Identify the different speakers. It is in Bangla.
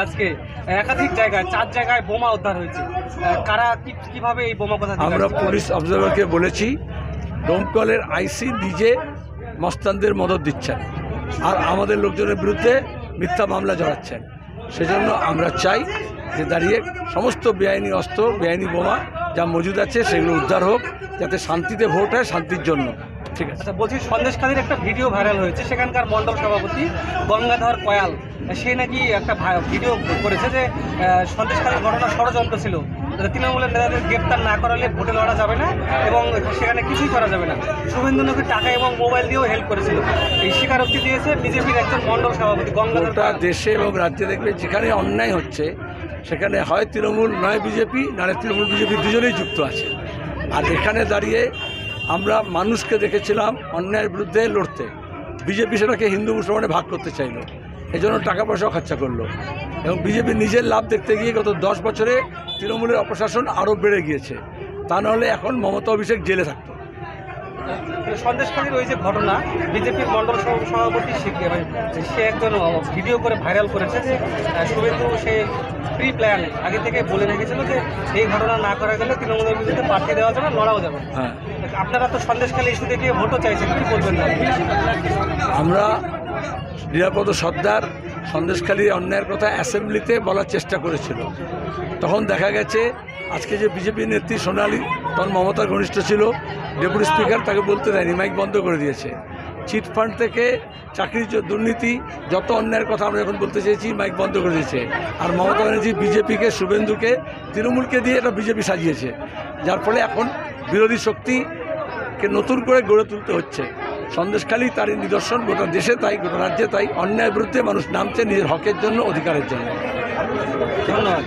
Speaker 1: আজকে একাধিক জায়গায় 4 জায়গায় বোমা উদ্ধার হয়েছে। কারা কিভাবে এই বোমা কোথা থেকে
Speaker 2: আমরা
Speaker 1: আসছে?
Speaker 2: পুলিশ অবজারভারকে বলেছি দমকলের আইসি নিজে মস্তানদের মদত দিচ্ছেন আর আমাদের লোকজনের বিরুদ্ধে মিথ্যা মামলা জড়াচ্ছেন। সেজন্য আমরা চাই যে দাঁড়িয়ে সমস্ত বেআইনি অস্ত্র বেআইনি বোমা যা মজুদ আছে সেগুলো উদ্ধার হোক, যাতে শান্তিতে ভোট হয়, শান্তির জন্য। ঠিক আছে।
Speaker 1: আচ্ছা, বলছি সন্দেশখালীর একটা ভিডিও ভাইরাল হয়েছে, সেখানকার মণ্ডল সভাপতি গঙ্গাধর কয়াল সে নাকি একটা ভিডিও করেছে যে সন্দেশখালীর ঘটনা ষড়যন্ত্র ছিল, তৃণমূলের নেতাদের গ্রেপ্তার না করালে ভোটে লড়া যাবে না এবং সেখানে কিছুই করা যাবে না। শুভেন্দু নাকি টাকা এবং মোবাইল দিয়েও হেল্প করেছিল, এই স্বীকারোক্তি দিয়েছে বিজেপির একজন মণ্ডল সভাপতি গঙ্গাধর কয়াল।
Speaker 2: দেশে এবং রাজ্যে দেখবে যেখানে অন্যায় হচ্ছে সেখানে হয় তৃণমূল নয় বিজেপি, নাহলে তৃণমূল বিজেপি দুজনেই যুক্ত আছে। আর এখানে দাঁড়িয়ে আমরা মানুষকে দেখেছিলাম অন্যায়ের বিরুদ্ধে লড়তে, বিজেপি সেটাকে হিন্দু মুসলমানে ভাগ করতে চাইলো, এজন্য টাকা পয়সাও খরচা করলো এবং বিজেপি নিজের লাভ দেখতে গিয়ে গত 10 বছরে তৃণমূলের অপশাসন আরও বেড়ে গিয়েছে। তা নাহলে এখন মমতা অভিষেক জেলে থাকতো।
Speaker 1: সন্দেশখালীর ওই যে ঘটনা, বিজেপির মণ্ডল সভাপতি সে একজন ভিডিও করে ভাইরাল করেছে যে শুভেন্দু সে প্রি প্ল্যান আগে থেকে বলে রেখেছিল যে এই ঘটনা না করা গেলে তৃণমূলের বিরুদ্ধে প্রার্থী দেওয়া যাবে, লড়াও যাবে।
Speaker 2: হ্যাঁ,
Speaker 1: আপনারা তো সন্দেশখালী ইস্যু দেখে ভোটও চাইছেন, কি বলবেন না?
Speaker 2: আমরা নিরাপদ সর্দার সন্দেশখালীর অন্যায়ের কথা অ্যাসেম্বলিতে বলার চেষ্টা করেছিল, তখন দেখা গেছে আজকে যে বিজেপি নেত্রী সোনালী তখন মমতার ঘনিষ্ঠ ছিল, ডেপুটি স্পিকার তাকে বলতে দেয়নি, মাইক বন্ধ করে দিয়েছে। চিটফান্ড থেকে চাকরির দুর্নীতি যত অন্যায়ের কথা আমরা এখন বলতে চেয়েছি, মাইক বন্ধ করে দিয়েছে। আর মমতা ব্যানার্জি বিজেপিকে, শুভেন্দুকে, তৃণমূলকে দিয়ে এটা বিজেপি সাজিয়েছে, যার ফলে এখন বিরোধী শক্তিকে নতুন করে গড়ে তুলতে হচ্ছে। সন্দেশখালী তারই নিদর্শন, গোটা দেশে তাই, গোটা রাজ্যে তাই। অন্যায়ের বিরুদ্ধে মানুষ নামছে নিজের হকের জন্য, অধিকারের জন্য।
Speaker 1: ধন্যবাদ।